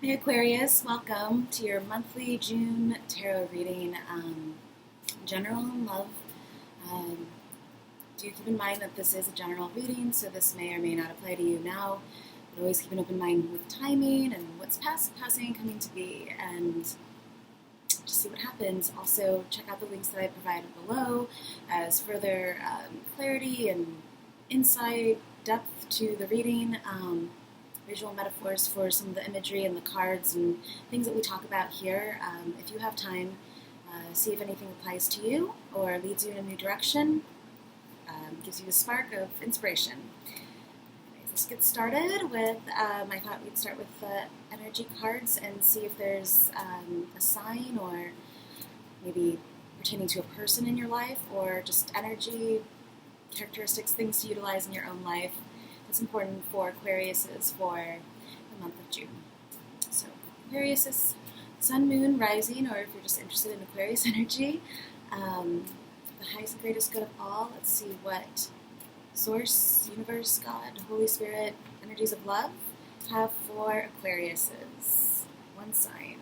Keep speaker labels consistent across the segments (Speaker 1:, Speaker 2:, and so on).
Speaker 1: Hey Aquarius, welcome to your monthly June tarot reading. General love. Um, do keep in mind that this is a general reading, so this may or may not apply to you now. But always keep an open mind with timing and what's passing, coming to be, and just see what happens. Also, check out the links that I provided below as further clarity and insight, depth to the reading. Visual metaphors for some of the imagery and the cards and things that we talk about here. If you have time, see if anything applies to you or leads you in a new direction, gives you a spark of inspiration. Anyways, let's get started with, I thought we'd start with the energy cards and see if there's a sign or maybe pertaining to a person in your life or just energy, characteristics, things to utilize in your own life. It's important for Aquarius for the month of June. So Aquarius is sun, moon, rising, or if you're just interested in Aquarius energy, the highest and greatest good of all. Let's see what Source, Universe, God, Holy Spirit, energies of love have for Aquariuses. One sign.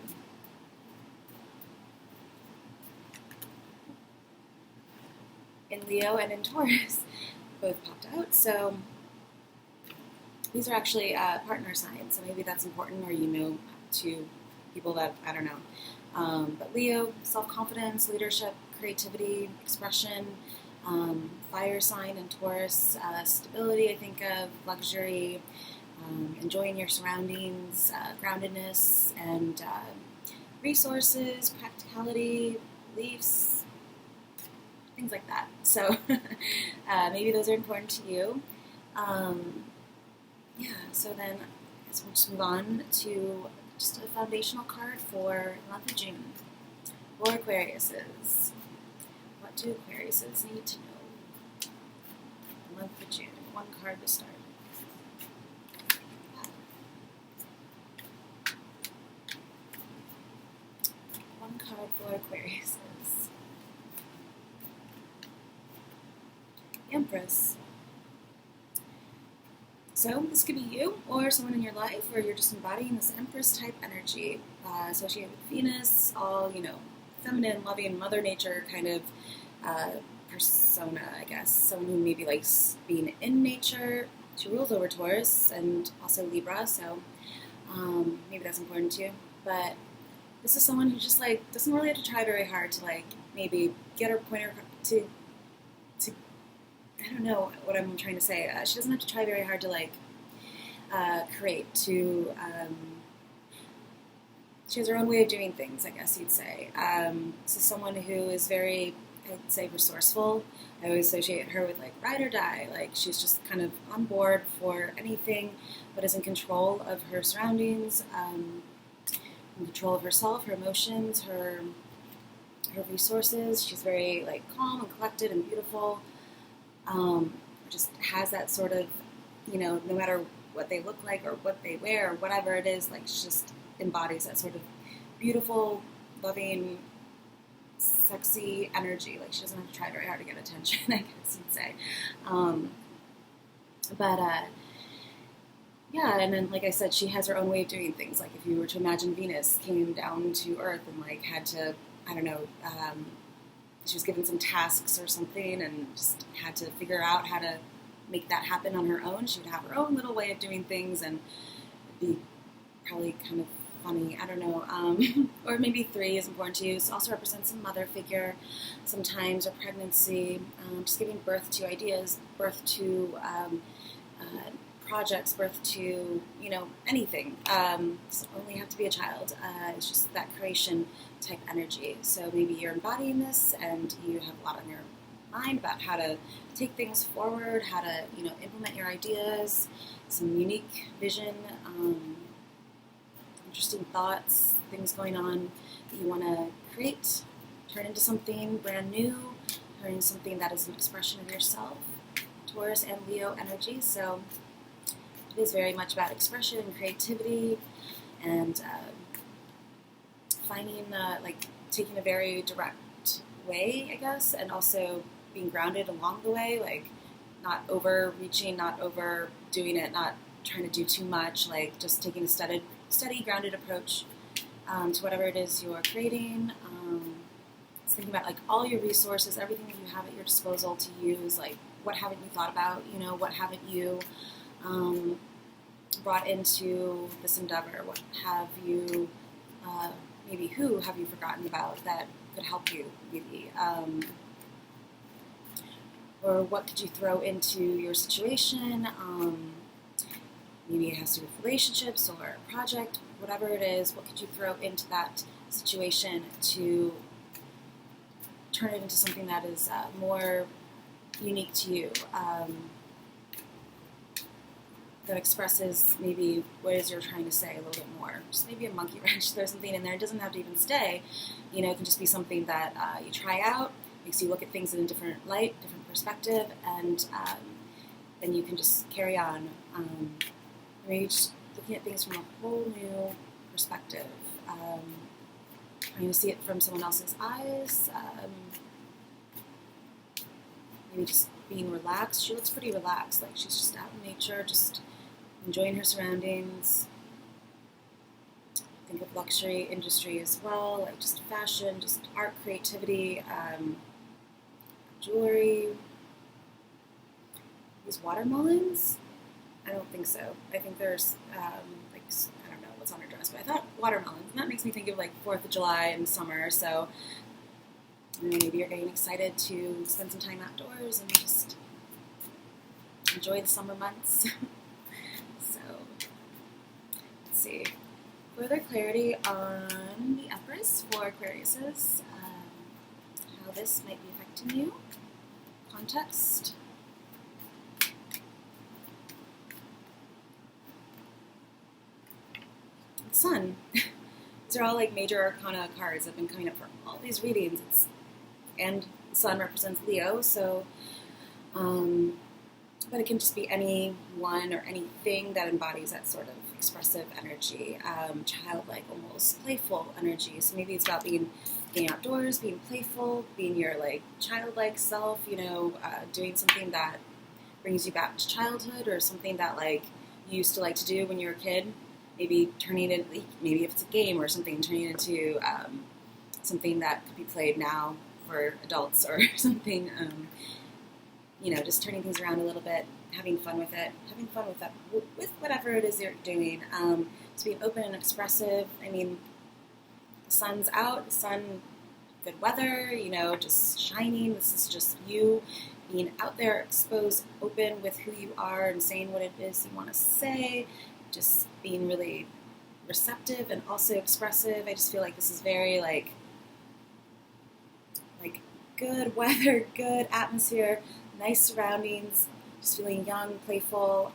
Speaker 1: In Leo and in Taurus, both popped out. So these are actually partner signs, so maybe that's important, or you know, to people that, I don't know. But Leo, self-confidence, leadership, creativity, expression. Fire sign and Taurus, stability, I think of, luxury, enjoying your surroundings, groundedness, and resources, practicality, beliefs, things like that. So maybe those are important to you. Yeah, so then I guess we'll just move on to just a foundational card for the month of June. For Aquariuses. What do Aquariuses need to know? The month of June. One card to start. One card for Aquariuses. Empress. So this could be you or someone in your life, or you're just embodying this Empress type energy associated with Venus, all, you know, feminine, loving, Mother Nature kind of persona, I guess. Someone who maybe likes being in nature. She rules over Taurus and also Libra, so maybe that's important too. But this is someone who just like doesn't really have to try very hard to like maybe get her pointer to I don't know what I'm trying to say. She doesn't have to try very hard to like create. She has her own way of doing things, I guess you'd say. This is someone who is very, I'd say, resourceful. I always associate her with like ride or die. Like she's just kind of on board for anything, but is in control of her surroundings, in control of herself, her emotions, her resources. She's very like calm and collected and beautiful. Just has that sort of, you know, no matter what they look like or what they wear or whatever it is, like she just embodies that sort of beautiful, loving, sexy energy. Like she doesn't have to try very hard to get attention, I guess you'd say. Yeah, and then like I said, she has her own way of doing things. Like if you were to imagine Venus came down to Earth and like had to, I don't know, she was given some tasks or something and just had to figure out how to make that happen on her own. She would have her own little way of doing things and it'd be probably kind of funny. I don't know. Or maybe 3 is important to you. It also represents a mother figure sometimes, or pregnancy, just giving birth to ideas, birth to projects, birth to, you know, anything. Doesn't only have to be a child. It's just that creation type energy. So maybe you're embodying this and you have a lot on your mind about how to take things forward, how to, you know, implement your ideas, some unique vision, interesting thoughts, things going on that you want to create, turn into something brand new, turn into something that is an expression of yourself. Taurus and Leo energy, so it is very much about expression and creativity and finding, like, taking a very direct way, I guess, and also being grounded along the way, like, not overreaching, not overdoing it, not trying to do too much, like, just taking a steady, grounded approach to whatever it is you're creating. It's thinking about like all your resources, everything that you have at your disposal to use. Like, what haven't you thought about? You know, what haven't you brought into this endeavor? What have you, maybe who have you forgotten about that could help you, maybe? Or what could you throw into your situation? Maybe it has to do with relationships or a project, whatever it is. What could you throw into that situation to turn it into something that is more unique to you, that expresses maybe what it is you're trying to say a little bit more. Just maybe a monkey wrench, throw something in there. It doesn't have to even stay. You know, it can just be something that you try out, makes you look at things in a different light, different perspective, and then you can just carry on. Maybe just looking at things from a whole new perspective, trying to see it from someone else's eyes, maybe just being relaxed. She looks pretty relaxed, like she's just out in nature, just enjoying her surroundings. Think of luxury industry as well, like just fashion, just art, creativity, jewelry. These watermelons? I don't think so. I think there's, like, I don't know what's on her dress, but I thought watermelons. And that makes me think of, like, 4th of July and summer, so maybe you're getting excited to spend some time outdoors and just enjoy the summer months. So, let's see. Further clarity on the Empress for Aquariuses, how this might be affecting you. Context. Sun. These are all like major arcana cards that have been coming up for all these readings. And the Sun represents Leo, so but it can just be anyone or anything that embodies that sort of expressive energy, childlike, almost playful energy. So maybe it's about being outdoors, being playful, being your like childlike self, you know, doing something that brings you back to childhood, or something that like you used to like to do when you were a kid. Maybe turning it, maybe if it's a game or something, turning it into something that could be played now for adults or something. You know, just turning things around a little bit, having fun with it, with whatever it is you're doing. Just being open and expressive. I mean, the sun's out, the sun, good weather, you know, just shining. This is just you being out there, exposed, open with who you are and saying what it is you want to say. Just being really receptive and also expressive. I just feel like this is very like good weather, good atmosphere, nice surroundings, just feeling young, playful.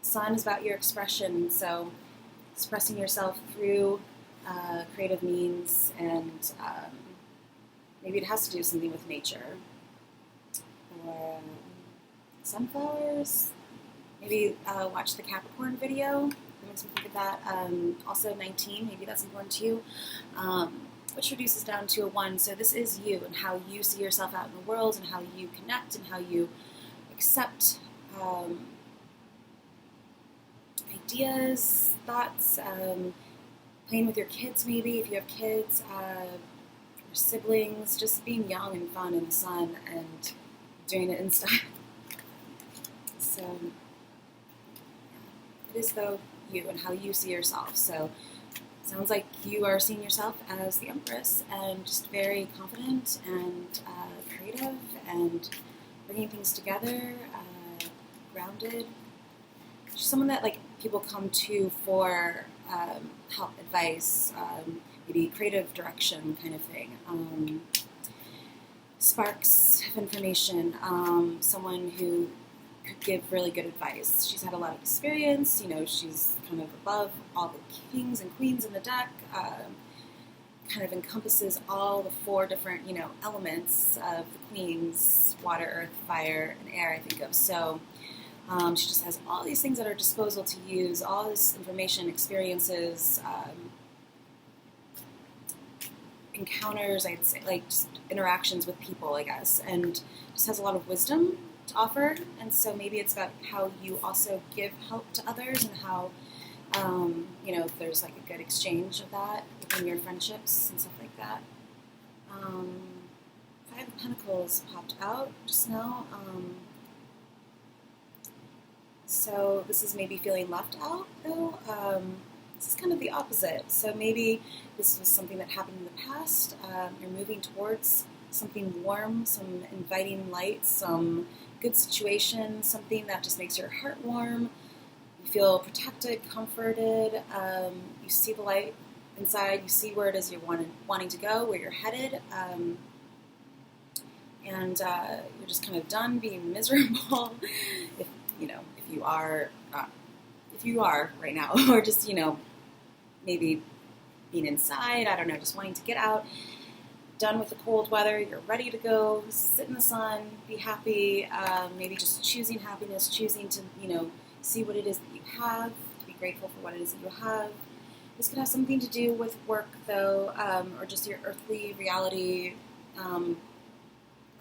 Speaker 1: Sun is about your expression, so expressing yourself through creative means, and maybe it has to do something with nature. Or sunflowers. Maybe watch the Capricorn video. That makes me think of that. Also 19, maybe that's important to you. Which reduces down to a 1. So this is you and how you see yourself out in the world, and how you connect, and how you accept ideas, thoughts, playing with your kids maybe, if you have kids, or siblings, just being young and fun in the sun and doing it in style. So it is, though, you and how you see yourself. So it sounds like you are seeing yourself as the Empress, and just very confident and creative, and bringing things together, grounded. Just someone that like people come to for help, advice, maybe creative direction kind of thing. Sparks of information. Someone who could give really good advice. She's had a lot of experience, you know, she's kind of above all the kings and queens in the deck, kind of encompasses all the 4 different, you know, elements of the queens, water, earth, fire, and air, I think of. So she just has all these things at her disposal to use, all this information, experiences, encounters, I'd say, like just interactions with people, I guess, and just has a lot of wisdom to offer. And so maybe it's about how you also give help to others, and how You know, if there's like a good exchange of that within your friendships and stuff like that. Five of Pentacles popped out just now. So this is maybe feeling left out, though. This is kind of the opposite. So maybe this was something that happened in the past. You're moving towards something warm, some inviting light, some good situation, something that just makes your heart warm. You feel protected, comforted. You see the light inside. You see where it is you're wanting to go, where you're headed. And you're just kind of done being miserable. If you are right now, or just, maybe being inside, I don't know, just wanting to get out, done with the cold weather, you're ready to go, sit in the sun, be happy, maybe just choosing happiness, choosing to, see what it is that you have, to be grateful for what it is that you have. This could have something to do with work, though, or just your earthly reality,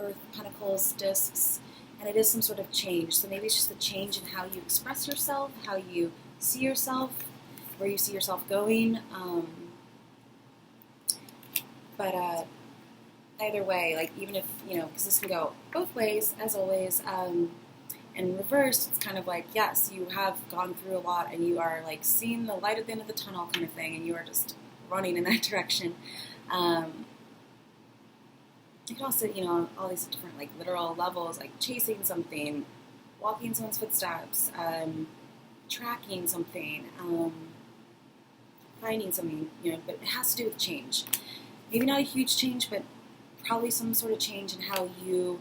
Speaker 1: Earth, Pentacles, Discs, and it is some sort of change. So maybe it's just a change in how you express yourself, how you see yourself, where you see yourself going. But either way, like even if, because this can go both ways, as always, in reverse, it's kind of like, yes, you have gone through a lot and you are like seeing the light at the end of the tunnel kind of thing, and you are just running in that direction. You can also, all these different, like, literal levels, like chasing something, walking someone's footsteps, tracking something, finding something, but it has to do with change. Maybe not a huge change, but probably some sort of change in how you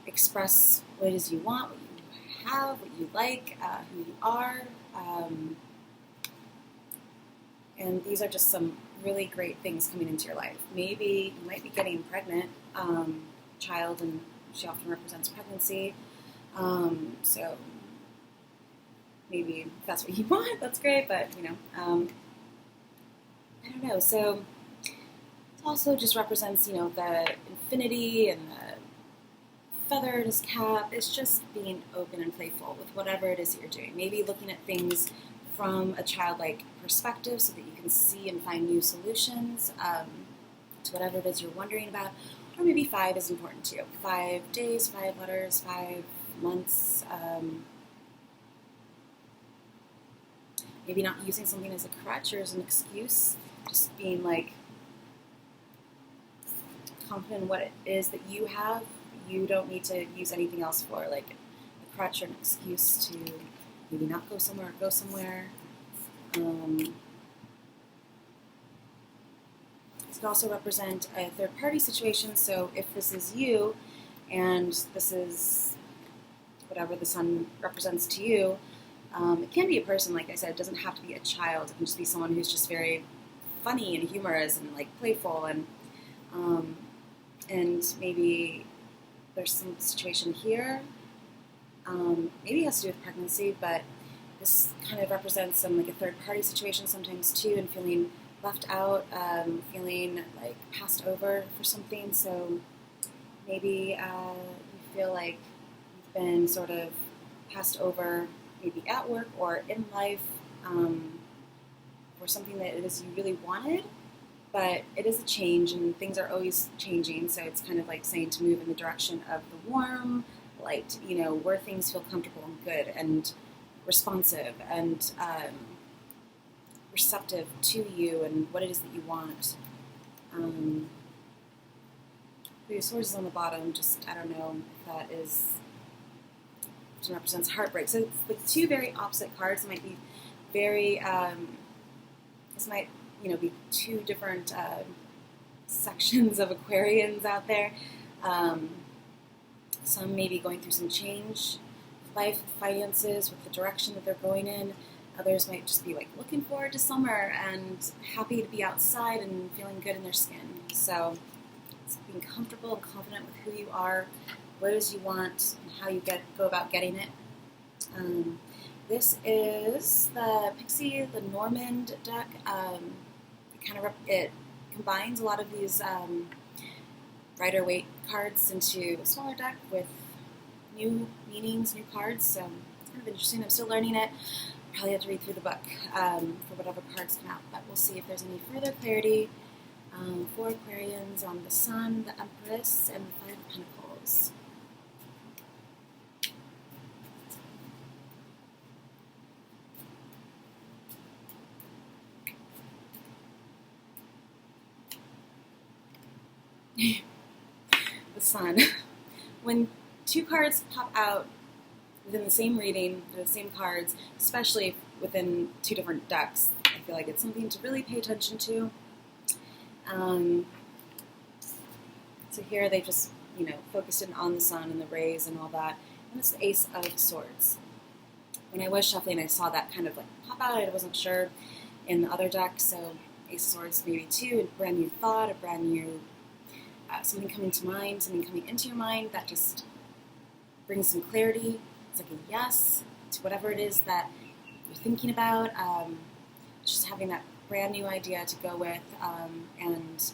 Speaker 1: express what it is you want, what you have, what you like, who you are. And these are just some really great things coming into your life. Maybe you might be getting pregnant, child, and she often represents pregnancy. So maybe if that's what you want, that's great, but, I don't know. So it also just represents, the infinity and the feather in his cap. It's just being open and playful with whatever it is that you're doing. Maybe looking at things from a childlike perspective so that you can see and find new solutions to whatever it is you're wondering about. Or maybe 5 is important too. 5 days, 5 letters, 5 months. Maybe not using something as a crutch or as an excuse. Just being like confident in what it is that you have. You don't need to use anything else for, like a crutch or an excuse to maybe not go somewhere or go somewhere. This could also represent a third-party situation. So if this is you, and this is whatever the sun represents to you, it can be a person, like I said. It doesn't have to be a child. It can just be someone who's just very funny and humorous and like playful, and maybe there's some situation here. Maybe it has to do with pregnancy, but this kind of represents some like a third-party situation sometimes too, and feeling left out, feeling like passed over for something. So maybe you feel like you've been sort of passed over, maybe at work or in life, for something that it is you really wanted. But it is a change, and things are always changing, so it's kind of like saying to move in the direction of the warm, light, where things feel comfortable and good and responsive and receptive to you and what it is that you want. The Swords is on the bottom, just, I don't know if that is, it represents heartbreak. So it's like 2 very opposite cards. It might be very, this might, be 2 different sections of Aquarians out there. Some may be going through some change with life, finances, with the direction that they're going in. Others might just be like looking forward to summer and happy to be outside and feeling good in their skin. So it's being comfortable and confident with who you are, what it is you want, and how you go about getting it. This is the Pixie, the Normand deck. It combines a lot of these Rider-Waite cards into a smaller deck with new meanings, new cards. So it's kind of interesting. I'm still learning it. probably have to read through the book for whatever cards come out, but we'll see if there's any further clarity for Aquarians on the Sun, the Empress, and the Five of Pentacles. The Sun. When two cards pop out within the same reading, the same cards, especially within two different decks, I feel like it's something to really pay attention to. So here they just, focused in on the Sun and the rays and all that. And it's the Ace of Swords. When I was shuffling, I saw that kind of like pop out. I wasn't sure in the other deck, so Ace of Swords maybe too, a brand new thought, a brand new something coming to mind, something coming into your mind that just brings some clarity. It's like a yes to whatever it is that you're thinking about. Just having that brand new idea to go with, and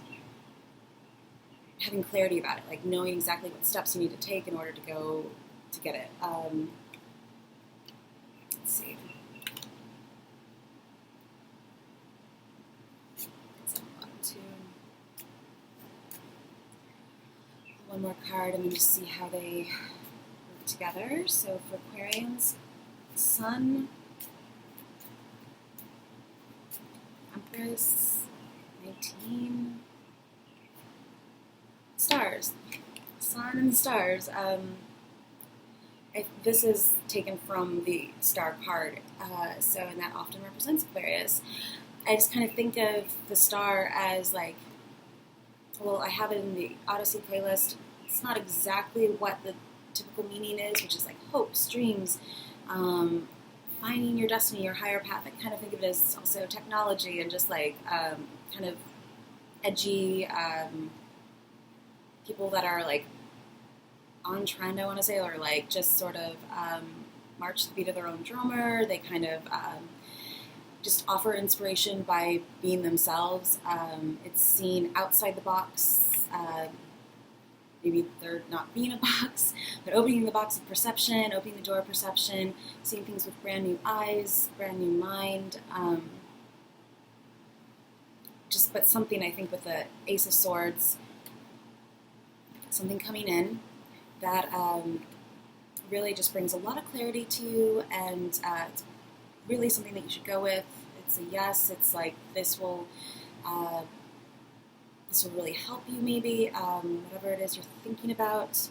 Speaker 1: having clarity about it, like knowing exactly what steps you need to take in order to go to get it. Let's see. One more card and then just see how they work together. So for Aquarians, Sun, Empress, 19, stars. Sun and stars. This is taken from the star card, and that often represents Aquarius. I just kind of think of the star as like, well, I have it in the Odyssey playlist. It's not exactly what the typical meaning is, which is like hopes, dreams, finding your destiny, your higher path. I kind of think of it as also technology and just like kind of edgy people that are like on trend, I want to say, or like just sort of march to the beat of their own drummer. They kind of just offer inspiration by being themselves. It's seen outside the box. Maybe they're not being a box, but opening the box of perception, opening the door of perception, seeing things with brand new eyes, brand new mind. But something, I think, with the Ace of Swords, something coming in that really just brings a lot of clarity to you, and it's really something that you should go with. It's a yes. It's like this will really help you, maybe whatever it is you're thinking about.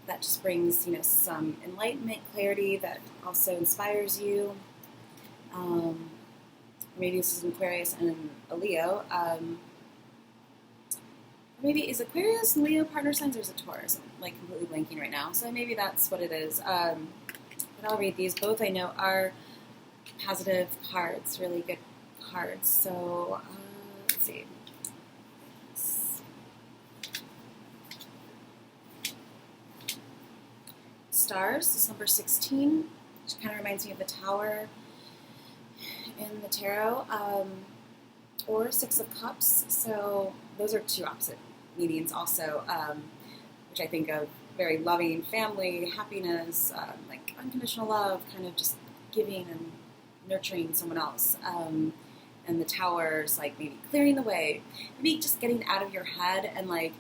Speaker 1: That just brings some enlightenment, clarity that also inspires you. Maybe this is an Aquarius and a Leo. Maybe is Aquarius and Leo partner signs, or is it Taurus? I'm like completely blanking right now. So maybe that's what it is. But I'll read these. Both I know are positive cards, really good cards. So let's see. Stars, this is number 16, which kind of reminds me of the Tower in the tarot, or Six of Cups. So those are two opposite meanings also, which I think of very loving, family, happiness, like unconditional love, kind of just giving and nurturing someone else. And the Tower is like maybe clearing the way, maybe just getting out of your head and like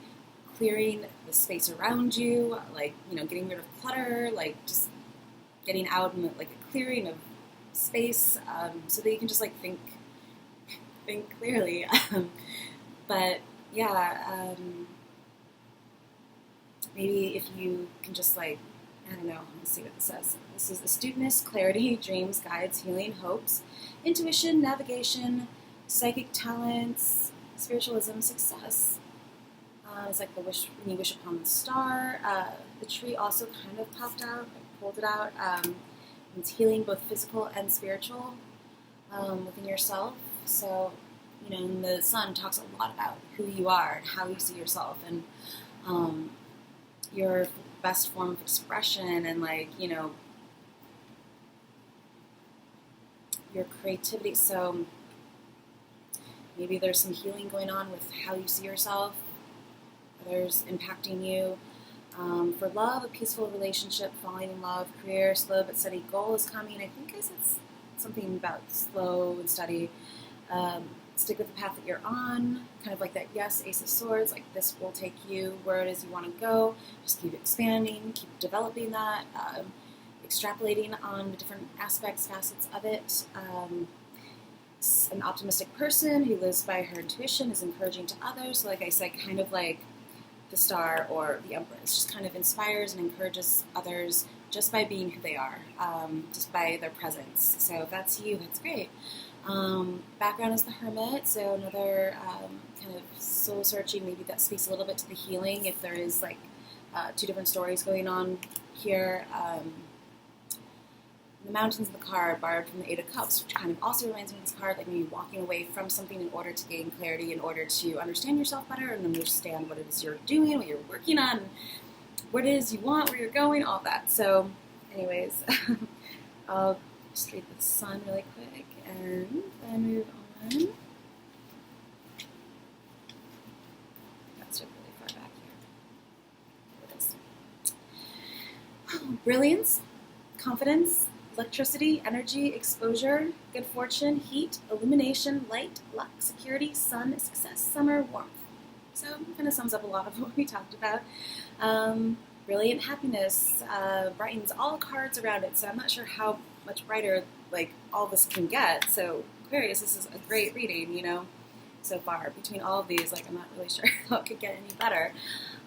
Speaker 1: clearing the space around you, like, getting rid of clutter, like just getting out in like a clearing of space, so that you can just like think clearly. But yeah, maybe if you can just like, I don't know, let's see what this says. This is astuteness, clarity, dreams, guides, healing, hopes, intuition, navigation, psychic talents, spiritualism, success. It's like the wish, when you wish upon the star. The tree also kind of popped out. I pulled it out. It's healing, both physical and spiritual, within yourself. So, and the Sun talks a lot about who you are and how you see yourself, and your best form of expression, and like, your creativity. So maybe there's some healing going on with how you see yourself, others impacting you. For love, a peaceful relationship, falling in love, career, slow but steady goal is coming. I think it's something about slow and steady. Stick with the path that you're on, kind of like that, yes, Ace of Swords, like this will take you where it is you want to go. Just keep expanding, keep developing that, extrapolating on the different aspects, facets of it. An optimistic person who lives by her intuition is encouraging to others. So like I said, kind of like the Star or the Empress, just kind of inspires and encourages others just by being who they are, just by their presence. So if that's you, that's great. Background is the Hermit, so another kind of soul searching, maybe that speaks a little bit to the healing if there is like two different stories going on here. The Mountains of the card, borrowed from the Eight of Cups, which kind of also reminds me of this card, like maybe walking away from something in order to gain clarity, in order to understand yourself better and understand what it is you're doing, what you're working on, what it is you want, where you're going, all that. So, anyways, I'll just read the Sun really quick and then move on. That's really far back here. It is. Brilliance, confidence, electricity, energy, exposure, good fortune, heat, illumination, light, luck, security, sun, success, summer, warmth. So it kind of sums up a lot of what we talked about. Brilliant happiness brightens all the cards around it, so I'm not sure how much brighter like all this can get. So Aquarius, this is a great reading, you know, so far. Between all of these, like I'm not really sure how it could get any better.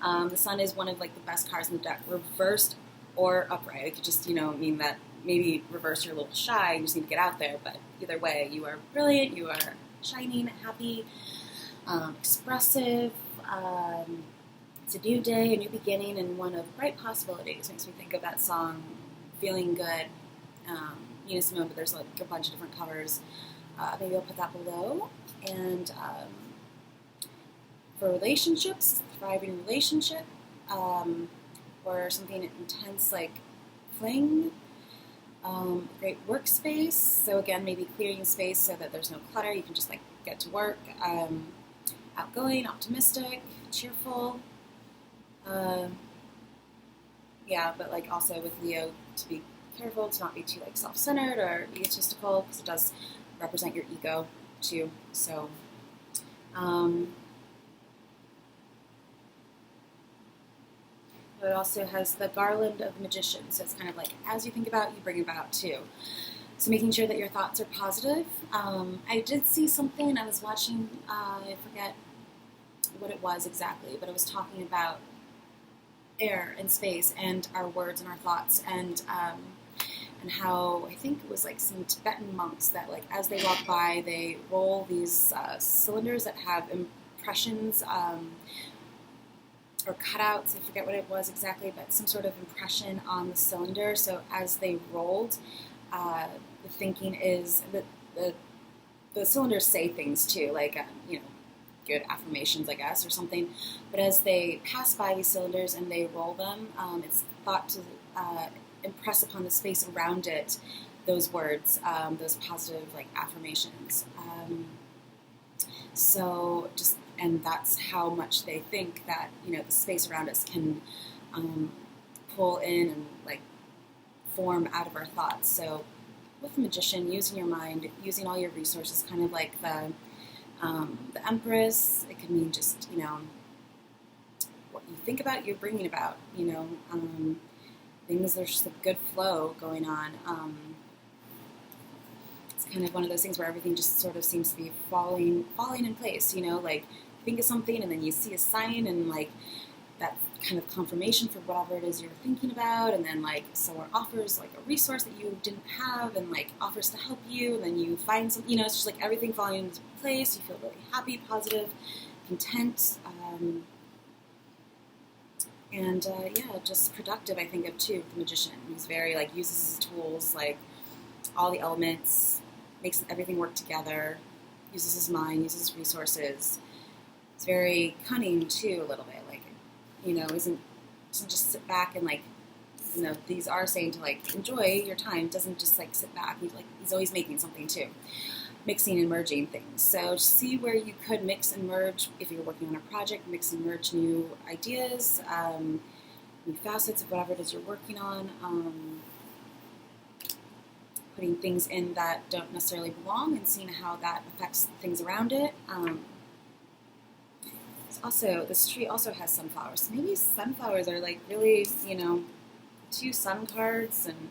Speaker 1: The Sun is one of like the best cards in the deck, reversed or upright. It could just, you know, mean that maybe reverse, you're a little shy, you just need to get out there, but either way, you are brilliant, you are shining, happy, expressive. It's a new day, a new beginning, and one of bright possibilities. Makes me think of that song, Feeling Good, Nina Simone, but there's like a bunch of different covers. Maybe I'll put that below. And for relationships, thriving relationship, or something intense like fling, great workspace. So again, maybe clearing space so that there's no clutter. You can just like get to work. Outgoing, optimistic, cheerful. Yeah, but like also with Leo, to be careful to not be too like self-centered or egotistical, because it does represent your ego too. So, but it also has the garland of the magician. So it's kind of like as you think about, you bring about too. So making sure that your thoughts are positive. I did see something. I was watching. I forget what it was exactly, but it was talking about air and space and our words and our thoughts, and how I think it was like some Tibetan monks that like as they walk by, they roll these cylinders that have impressions or cutouts. I forget what it was exactly, but some sort of impression on the cylinder. So as they rolled, the thinking is that the cylinders say things too, like you know, good affirmations, I guess, or something. But as they pass by these cylinders and they roll them, it's thought to impress upon the space around it those words, those positive like affirmations. So just, and that's how much they think that, you know, the space around us can pull in and like form out of our thoughts. So with the magician, using your mind, using all your resources, kind of like the Empress, it could mean just, you know, what you think about, you're bringing about, you know, things, there's just a good flow going on. It's kind of one of those things where everything just sort of seems to be falling in place, you know, like think of something and then you see a sign and like that's kind of confirmation for whatever it is you're thinking about, and then like someone offers like a resource that you didn't have and like offers to help you, and then you find some, you know, it's just like everything falling into place. You feel really happy, positive, content, and yeah, just productive. I think of too the magician. He's very like uses his tools, like all the elements, makes everything work together, uses his mind, uses his resources. It's very cunning too, a little bit, like, you know, doesn't just sit back and like, you know, these are saying to like enjoy your time. Doesn't just like sit back. He's always making something too, mixing and merging things. So see where you could mix and merge if you're working on a project. Mix and merge new ideas. new facets of whatever it is you're working on, putting things in that don't necessarily belong and seeing how that affects things around it. Also, this tree also has sunflowers. So maybe sunflowers are like really, 2 sun cards and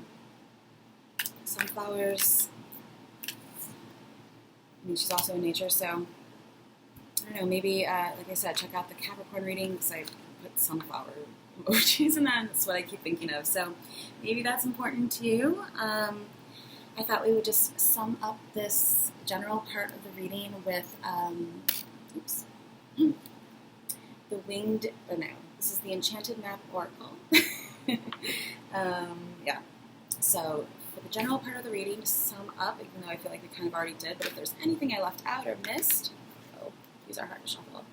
Speaker 1: sunflowers. I mean, she's also in nature, so I don't know, maybe, like I said, check out the Capricorn reading because I put sunflower emojis in that, and that's what I keep thinking of. So maybe that's important to you. I thought we would just sum up this general part of the reading with, the winged, this is the Enchanted Map Oracle. Yeah. So for the general part of the reading, to sum up, even though I feel like we kind of already did, but if there's anything I left out or missed, use our heart to shuffle.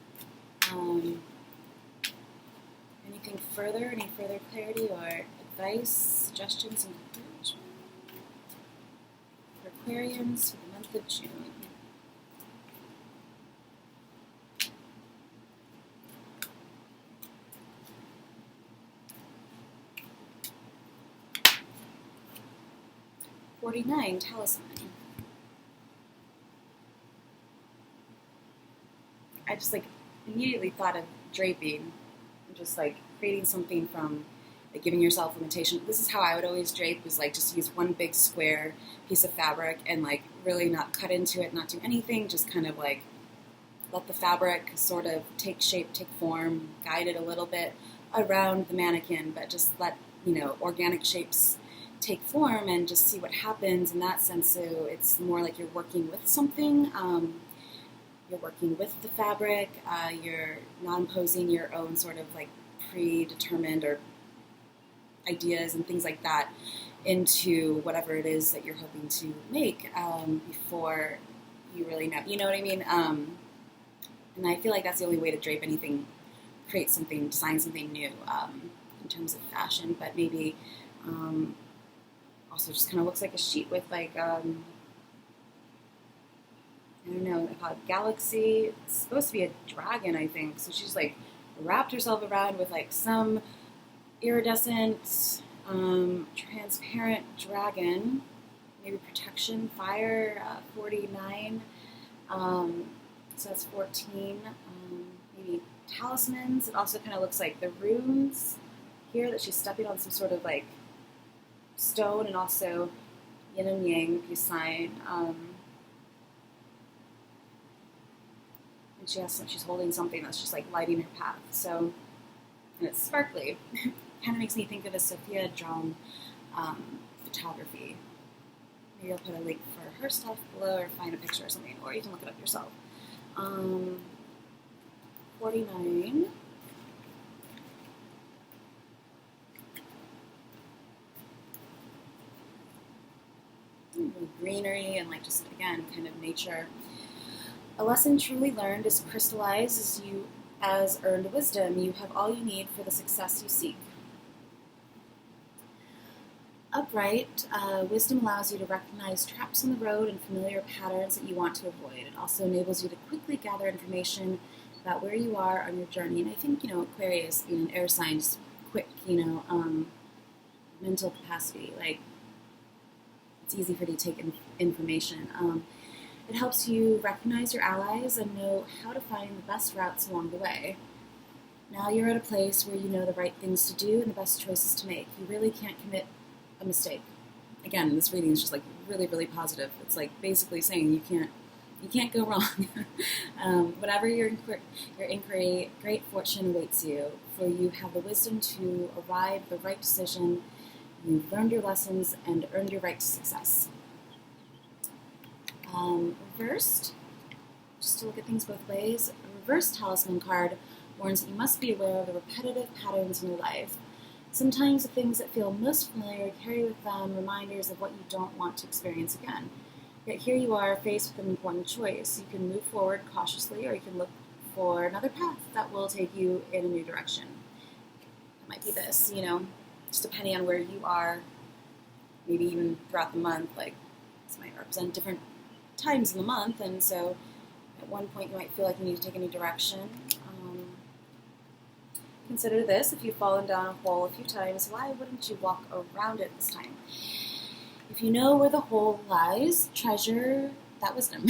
Speaker 1: Anything further, any further clarity or advice, suggestions, and encouragement for Aquarians for the month of June? $49 Talisman. I just immediately thought of draping, and just creating something from giving yourself limitation. This is how I would always drape, was just use one big square piece of fabric and really not cut into it, not do anything, just kind of let the fabric sort of take shape, take form, guide it a little bit around the mannequin, but just let organic shapes take form and just see what happens in that sense. So it's more like you're working with something. You're working with the fabric. You're not imposing your own sort of predetermined or ideas and things like that into whatever it is that you're hoping to make before you really know. You know what I mean? And I feel like that's the only way to drape anything, create something, design something new in terms of fashion. But maybe also just kind of looks like a sheet with I don't know, they call it Galaxy. It's supposed to be a dragon, I think. So she's wrapped herself around with some iridescent, transparent dragon. Maybe protection, fire, 49. So that's 14. Maybe talismans. It also kind of looks like the runes here, that she's stepping on some sort of stone, and also yin and yang, peace sign. And she's holding something that's just lighting her path. So, and it's sparkly. Kind of makes me think of a Sophia Drum photography. Maybe I'll put a link for her stuff below, or find a picture or something, or you can look it up yourself. 49. Greenery and just, again, kind of nature. A lesson truly learned is crystallized as earned wisdom. You have all you need for the success you seek. Upright, wisdom allows you to recognize traps on the road and familiar patterns that you want to avoid. It also enables you to quickly gather information about where you are on your journey. And I think, Aquarius, being an air sign, just quick, mental capacity. It's easy for you to take information. It helps you recognize your allies and know how to find the best routes along the way. Now you're at a place where you know the right things to do and the best choices to make. You really can't commit a mistake. Again, this reading is just really, really positive. It's basically saying you can't go wrong. Whatever your inquiry, great fortune awaits you, for you have the wisdom to arrive at the right decision. You've learned your lessons and earned your right to success. Reversed, just to look at things both ways, a reverse talisman card warns that you must be aware of the repetitive patterns in your life. Sometimes the things that feel most familiar carry with them reminders of what you don't want to experience again. Yet here you are faced with an important choice. You can move forward cautiously, or you can look for another path that will take you in a new direction. It might be this, just depending on where you are, maybe even throughout the month. This might represent different times in the month, and so at one point you might feel like you need to take a new direction. You consider this. If you've fallen down a hole a few times, why wouldn't you walk around it this time? If you know where the hole lies, treasure that wisdom.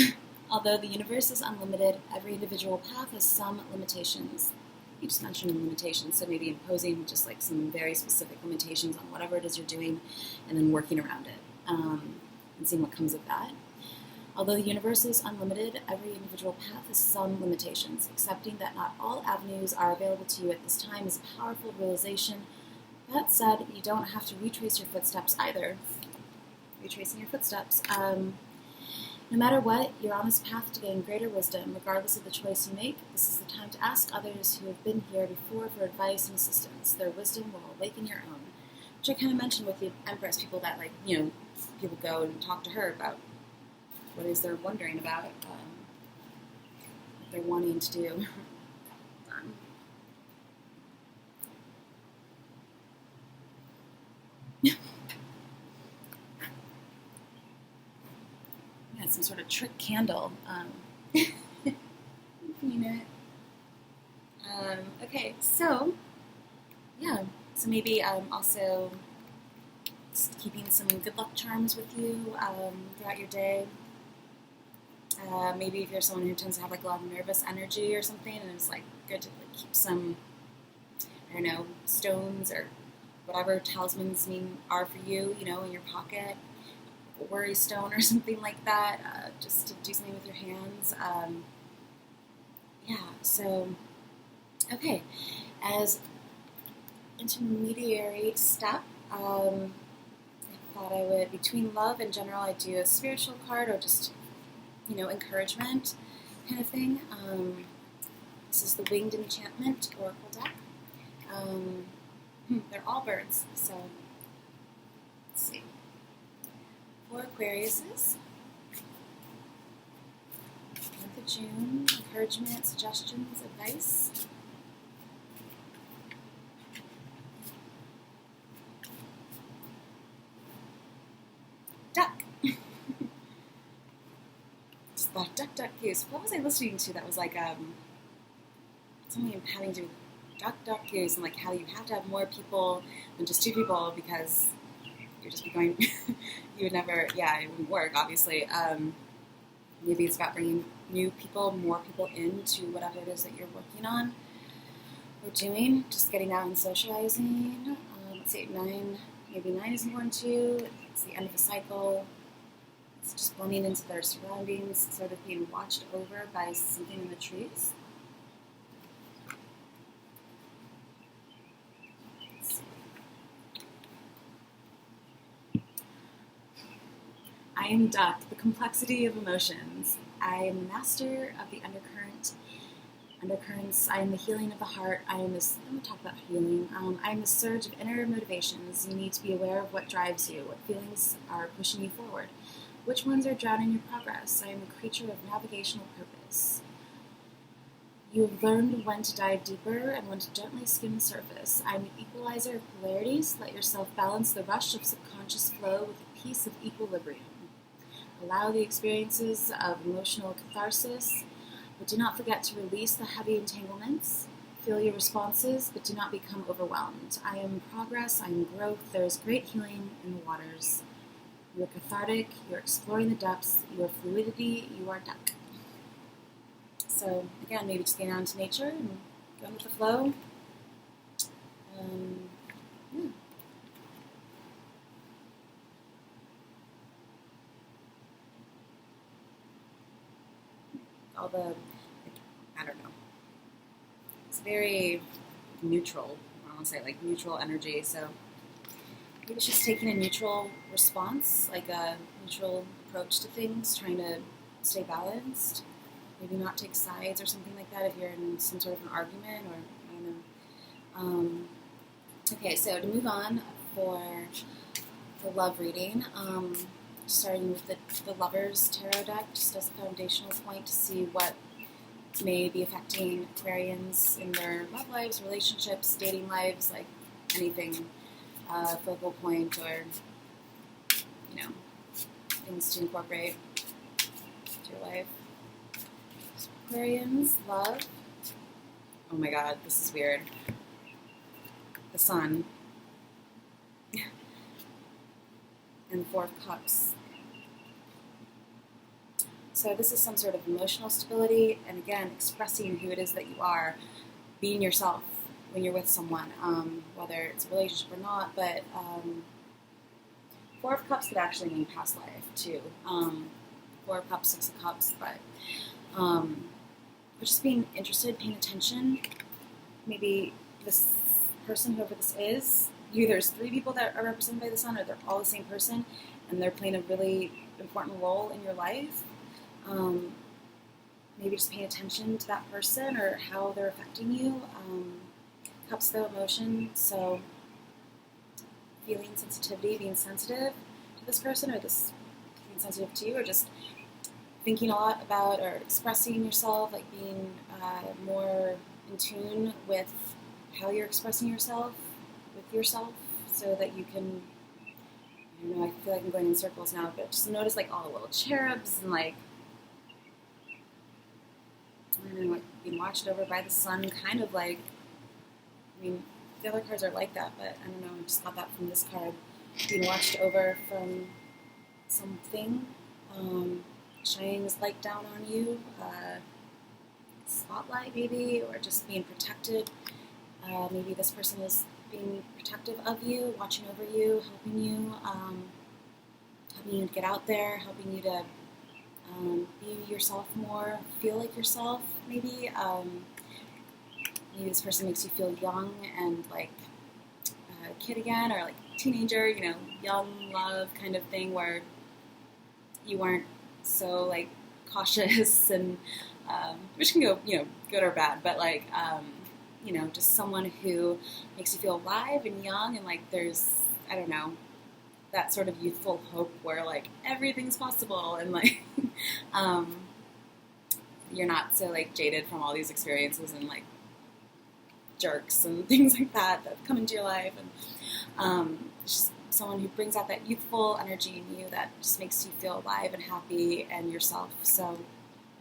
Speaker 1: Although the universe is unlimited, every individual path has some limitations. You just mentioned limitations, so maybe imposing just like some very specific limitations on whatever it is you're doing and then working around it and seeing what comes of that. Although the universe is unlimited, every individual path has some limitations. Accepting that not all avenues are available to you at this time is a powerful realization. That said, you don't have to retrace your footsteps either. Retracing your footsteps. No matter what, you're on this path to gain greater wisdom. Regardless of the choice you make, this is the time to ask others who have been here before for advice and assistance. Their wisdom will awaken your own. Which I kind of mentioned with the Empress, people that, like, you know, people go and talk to her about what is they're wondering about, what they're wanting to do. Yeah, some sort of trick candle. You know it. Okay, so, yeah. So maybe also just keeping some good luck charms with you throughout your day. Maybe if you're someone who tends to have like a lot of nervous energy or something, and it's like good to like, keep some, I don't know, stones or whatever talismans are for you, you know, in your pocket, a worry stone or something like that, just to do something with your hands. Yeah, so, okay, as intermediary step, I thought I would, between love and general, I'd do a spiritual card or just, you know, encouragement kind of thing. This is the Winged Enchantment Oracle deck. They're all birds, so let's see. For Aquariuses, month of June, encouragement, suggestions, advice. Duck. Just thought duck goose. What was I listening to that was like something having to do with duck goose and like how you have to have more people than just two people because you'd just be going. You would never. Yeah, it wouldn't work. Obviously. Maybe it's about bringing new people, more people into whatever it is that you're working on or doing. Just getting out and socializing. Let's see, 9. Maybe 9 is important too. It's the end of a cycle. It's just blending into their surroundings, sort of being watched over by something in the trees. I am Duck, the complexity of emotions. I am the master of the undercurrents. I am the healing of the heart. Let me talk about healing. I am the surge of inner motivations. You need to be aware of what drives you, what feelings are pushing you forward, which ones are drowning your progress. I am a creature of navigational purpose. You have learned when to dive deeper and when to gently skim the surface. I am the equalizer of polarities. Let yourself balance the rush of subconscious flow with a piece of equilibrium. Allow the experiences of emotional catharsis, but do not forget to release the heavy entanglements. Feel your responses, but do not become overwhelmed. I am progress, I am growth. There is great healing in the waters. You are cathartic, you are exploring the depths, you are fluidity, you are Duck. So, again, maybe just getting out into nature and going with the flow. Yeah. All the, I don't know, it's very neutral, I want to say, like neutral energy, so maybe it's just taking a neutral response, like a neutral approach to things, trying to stay balanced, maybe not take sides or something like that if you're in some sort of an argument, or, I don't know. Okay, so to move on for the love reading, starting with the Lovers Tarot deck, just as a foundational point to see what may be affecting Aquarians in their love lives, relationships, dating lives, like anything, focal point or, you know, things to incorporate to your life. So Aquarians, love. Oh my god, this is weird. the Sun, and the Four of Cups. So this is some sort of emotional stability, and again, expressing who it is that you are, being yourself when you're with someone, whether it's a relationship or not. But Four of Cups could actually mean past life too. Four of Cups, Six of Cups, but just being interested, paying attention. Maybe this person, whoever this is, there's three people that are represented by the Sun, or they're all the same person, and they're playing a really important role in your life. Maybe just paying attention to that person or how they're affecting you. Cups, though, emotion, so feeling sensitivity, being sensitive to this person, or this being sensitive to you, or just thinking a lot about or expressing yourself, like being more in tune with how you're expressing yourself with yourself, so that you can, I don't know, I feel like I'm going in circles now, but just notice like all the little cherubs and like, I don't know, like being watched over by the sun, kind of like, I mean, the other cards are like that, but I don't know, I just got that from this card. Being watched over from something, shining this light down on you, spotlight maybe, or just being protected. Maybe this person is being protective of you, watching over you, helping you get out there, helping you to be yourself more, feel like yourself, maybe. Maybe this person makes you feel young and like a kid again, or like teenager, you know, young love kind of thing, where you weren't so like cautious and which can go, you know, good or bad, but like you know, just someone who makes you feel alive and young, and like there's, I don't know, that sort of youthful hope where like everything's possible, and like you're not so like jaded from all these experiences and like jerks and things like that come into your life, and just someone who brings out that youthful energy in you that just makes you feel alive and happy and yourself. So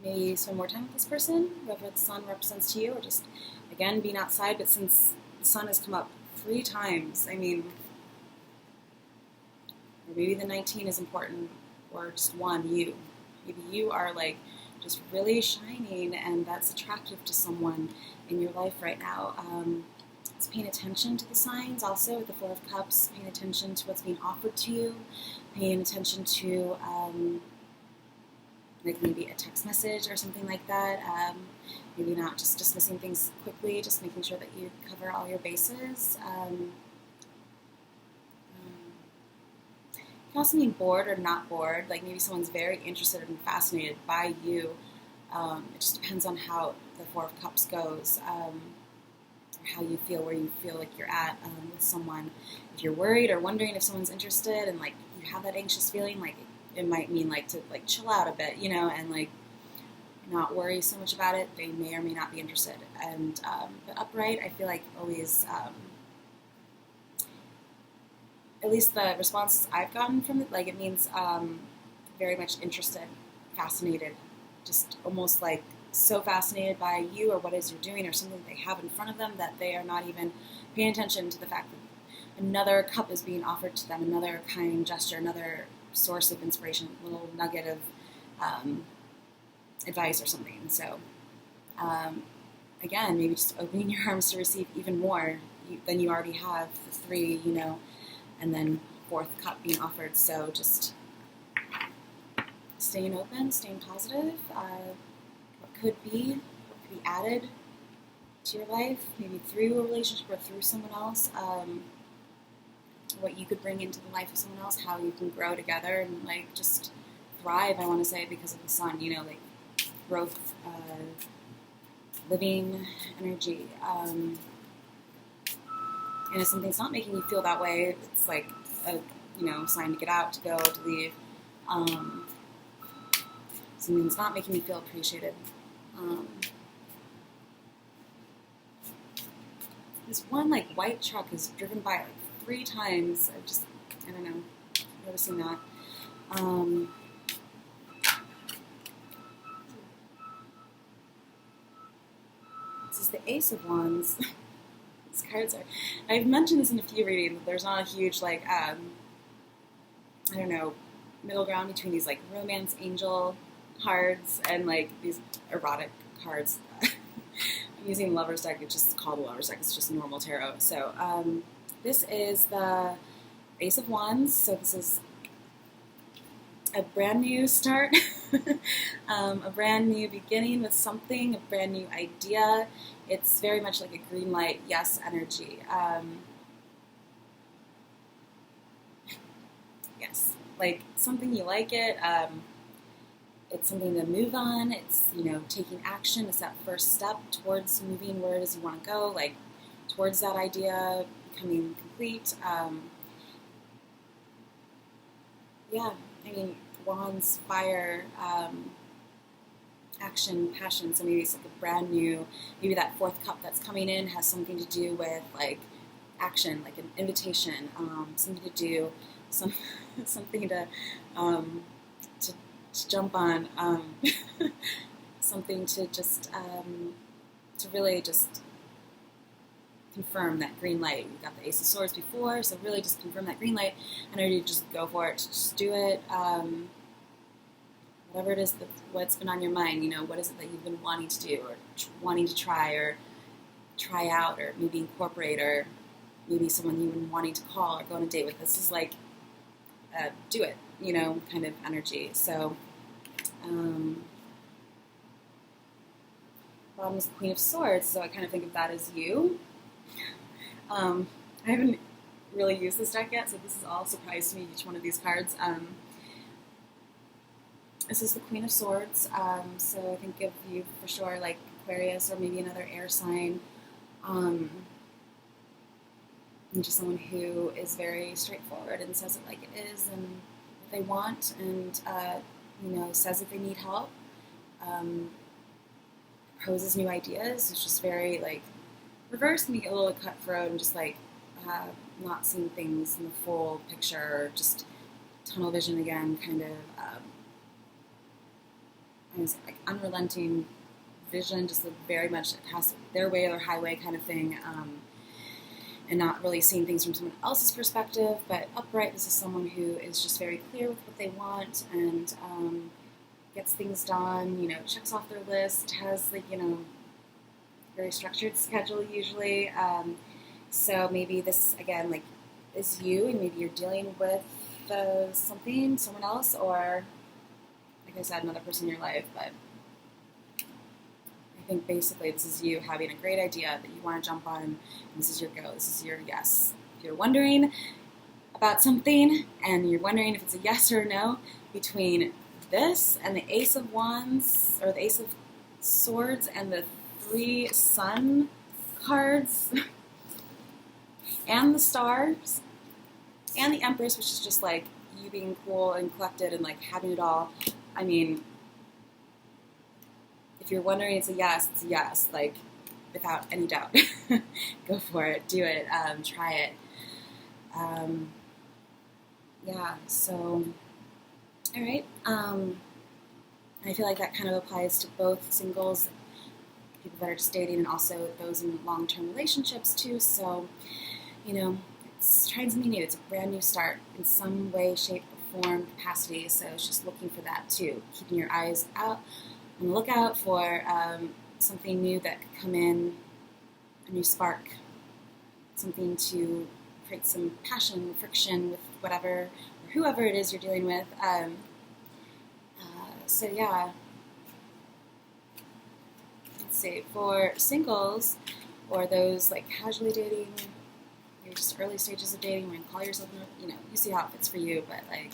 Speaker 1: maybe spend more time with this person, whoever the sun represents to you, or just, again, being outside. But since the sun has come up 3 times, I mean, or maybe the 19 is important, or just one, you. Maybe you are like just really shining, and that's attractive to someone in your life right now. It's paying attention to the signs also with the Four of Cups, paying attention to what's being offered to you, paying attention to like maybe a text message or something like that. Maybe not just dismissing things quickly, just making sure that you cover all your bases. You can also mean bored or not bored, like maybe someone's very interested and fascinated by you. It just depends on how the Four of Cups goes, or how you feel, where you feel like you're at with someone. If you're worried or wondering if someone's interested, and like you have that anxious feeling, like it might mean like to like chill out a bit, you know, and like not worry so much about it. They may or may not be interested. And but upright, I feel like always, at least the responses I've gotten from it, like it means very much interested, fascinated, just almost like so fascinated by you or what it is you're doing or something they have in front of them that they are not even paying attention to the fact that another cup is being offered to them, another kind gesture, another source of inspiration, a little nugget of advice or something. So again, maybe just opening your arms to receive even more than you already have, the 3, you know, and then 4th cup being offered. So just staying open, staying positive. What could be added to your life, maybe through a relationship or through someone else. What you could bring into the life of someone else, how you can grow together and like just thrive, I want to say, because of the sun, you know, like growth, living energy. And if something's not making you feel that way, it's like a, you know, sign to get out, to go, to leave. Something's not making you feel appreciated. This one like white truck is driven by like 3 times. I don't know, noticing that. This is the Ace of Wands. These cards are, I've mentioned this in a few readings, that there's not a huge, like, I don't know, middle ground between these, like, romance angel cards and, like, these erotic cards. I'm using Lover's deck. It's just called the Lover's deck. It's just normal tarot. So this is the Ace of Wands. So this is a brand new start, a brand new beginning with something, a brand new idea. It's very much like a green light, yes energy. Yes, like something you like it. It's something to move on. It's, you know, taking action. It's that first step towards moving where it is you want to go, like towards that idea becoming complete. Yeah, I mean, wands, fire, action, passion. So maybe it's like a brand new, maybe that fourth cup that's coming in has something to do with like action, like an invitation, something to do, something to jump on, something to just to really just confirm that green light. We got the Ace of Swords before, so really just confirm that green light, and already just go for it. Just do it. Whatever it is what's been on your mind, you know, what is it that you've been wanting to do, or wanting to try, or try out, or maybe incorporate, or maybe someone you've been wanting to call or go on a date with. This is like do it, you know, kind of energy. So bottom is the Queen of Swords, so I kind of think of that as you. I haven't really used this deck yet, so this is all a surprise to me, each one of these cards. This is the Queen of Swords, so I think of you for sure like Aquarius or maybe another air sign. And just someone who is very straightforward and says it like it is and what they want, and you know, says that they need help, proposes new ideas. It's just very like reverse, and you get a little cutthroat and just like not seeing things in the full picture, or just tunnel vision again, kind of like unrelenting vision, just like very much past their way or highway kind of thing. And not really seeing things from someone else's perspective, but upright. This is someone who is just very clear with what they want and gets things done, you know, checks off their list, has like, you know, very structured schedule usually. So maybe this, again, like is you, and maybe you're dealing with someone else, or like I said, another person in your life, but I think basically this is you having a great idea that you want to jump on, and this is your go, this is your yes. If you're wondering about something, and you're wondering if it's a yes or a no, between this and the Ace of Wands, or the Ace of Swords, and the 3 Sun cards, and the Stars, and the Empress, which is just like you being cool and collected and like having it all. I mean, if you're wondering, it's a yes, like, without any doubt. Go for it, do it, try it. Yeah, so, alright, I feel like that kind of applies to both singles, people that are just dating, and also those in long-term relationships too. So, you know, it's trying something new. It's a brand new start in some way, shape, or form, capacity. So it's just looking for that too, keeping your eyes out on the lookout for something new that could come in, a new spark, something to create some passion, friction with whatever or whoever it is you're dealing with. So yeah, let's see, for singles or those like casually dating, you're just early stages of dating, where you call yourself, you know, you see how it fits for you, but like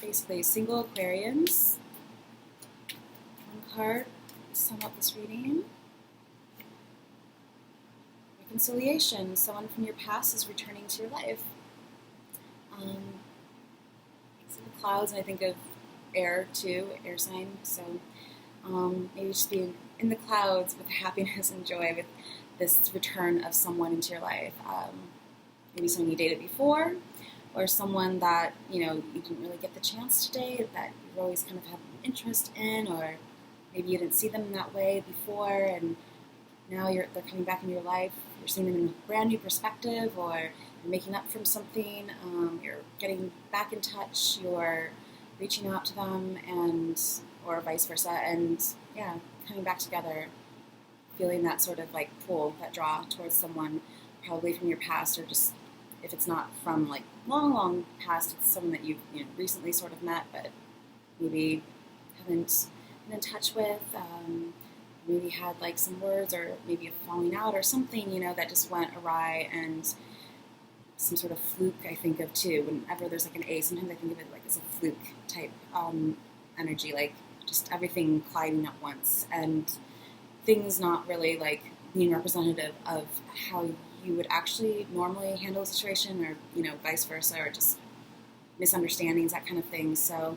Speaker 1: basically single Aquarians. One card to sum up this reading. Reconciliation. Someone from your past is returning to your life. I see the clouds, and I think of air too, air sign. So maybe just being in the clouds with happiness and joy with this return of someone into your life. Maybe someone you dated before, or someone that, you know, you didn't really get the chance to date, that you've always kind of had an interest in, or maybe you didn't see them in that way before, and now they're coming back into your life. You're seeing them in a brand new perspective, or you're making up from something. You're getting back in touch. You're reaching out to them, or vice versa, and yeah, coming back together, feeling that sort of like pull, that draw towards someone, probably from your past, or just if it's not from like long, long past, it's someone that you've recently sort of met, but maybe haven't been in touch with. Maybe had like some words, or maybe a falling out or something, that just went awry, and some sort of fluke I think of too. Whenever there's like an A, sometimes I think of it like as a fluke type energy, like just everything colliding at once, and things not really like being representative of how you would actually normally handle a situation, or vice versa, or just misunderstandings, that kind of thing. So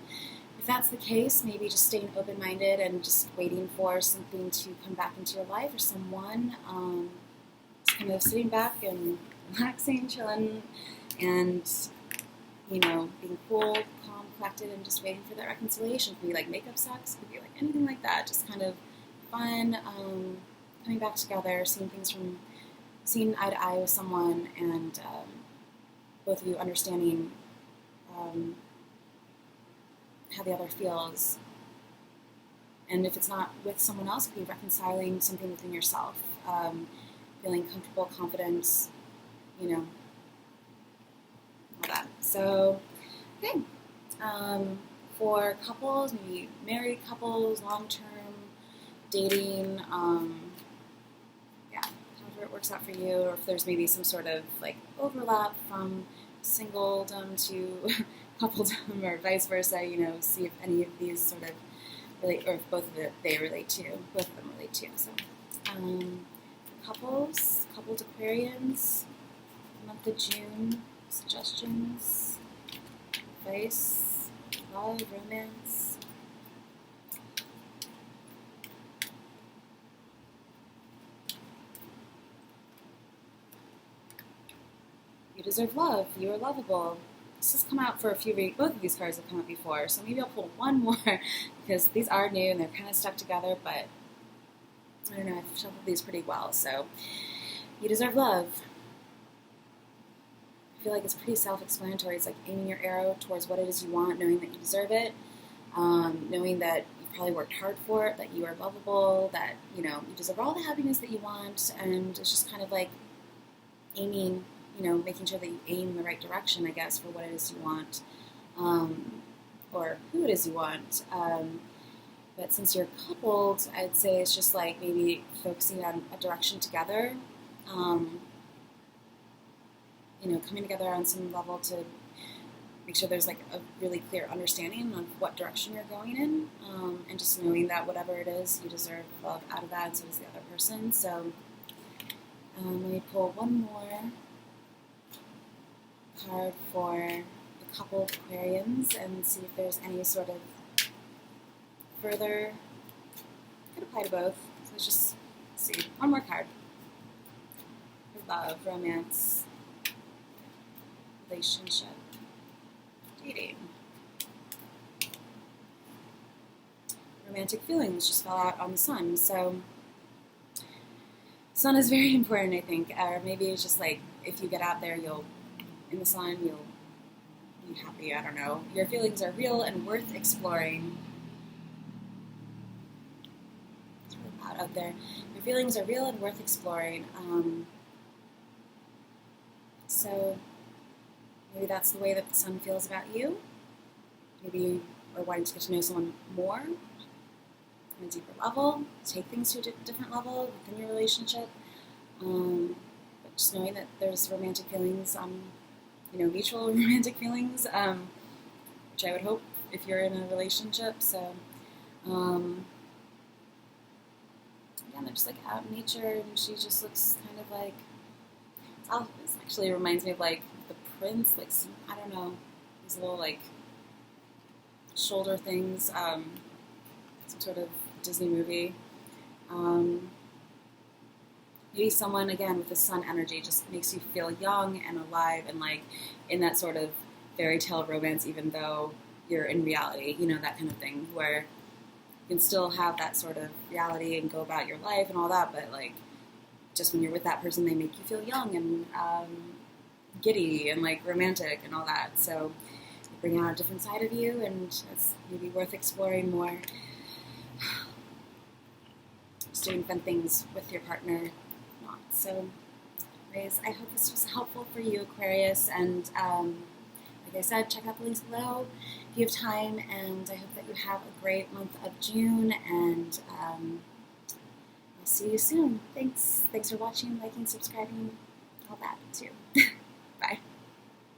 Speaker 1: if that's the case, maybe just staying open-minded and just waiting for something to come back into your life, or someone, just kind of sitting back and relaxing, chilling, and being cool, calm, collected, and just waiting for that reconciliation. Could be like makeup sex, could be like anything like that. Just kind of fun, coming back together, seeing eye to eye with someone, and both of you understanding how the other feels. And if it's not with someone else, it could be reconciling something within yourself, feeling comfortable, confident, all that. So, okay. For couples, maybe married couples, long-term dating, however it works out for you, or if there's maybe some sort of like overlap from singledom to coupledom, or vice versa, see if any of these sort of relate, or if both of they relate to, both of them relate to. So, couples, coupled Aquarians, month of June, suggestions, advice, love, romance. You deserve love. You are lovable. This has come out for a few readings. Both of these cards have come out before, so maybe I'll pull one more because these are new and they're kind of stuck together, but I don't know, I've shuffled these pretty well. So, you deserve love. I feel like it's pretty self-explanatory. It's like aiming your arrow towards what it is you want, knowing that you deserve it, knowing that you've probably worked hard for it, that you are lovable, that, you deserve all the happiness that you want, and it's just kind of like aiming, making sure that you aim in the right direction, I guess, for what it is you want, or who it is you want. But since you're coupled, I'd say it's just like maybe focusing on a direction together, coming together on some level to make sure there's like a really clear understanding of what direction you're going in, and just knowing that whatever it is, you deserve love out of that, and so does the other person. So let me pull one more card for the coupled Aquarians and see if there's any sort of further, could apply to both. So let's just see. One more card. Love, romance, relationship, dating. Romantic feelings just fell out on the sun. So sun is very important, I think. Or maybe it's just like if you get out there, in the sun, you'll be happy. I don't know. Your feelings are real and worth exploring. It's really loud out there. Your feelings are real and worth exploring. So maybe that's the way that the sun feels about you. Maybe you are wanting to get to know someone more on a deeper level, take things to a different level within your relationship. But just knowing that there's romantic feelings, mutual romantic feelings, which I would hope if you're in a relationship. So, again, they're just like out in nature, and she just looks kind of like, this actually reminds me of like the Prince, like some, I don't know, these little like shoulder things, some sort of Disney movie. Maybe someone, again, with the sun energy just makes you feel young and alive and like in that sort of fairy tale romance, even though you're in reality, that kind of thing, where you can still have that sort of reality and go about your life and all that, but like just when you're with that person, they make you feel young and giddy and like romantic and all that. So they bring out a different side of you, and it's maybe worth exploring more. Just doing fun things with your partner. Not. So anyways, I hope this was helpful for you, Aquarius, and like I said, check out the links below if you have time, and I hope that you have a great month of June, and I'll see you soon. Thanks for watching, liking, subscribing, all that too.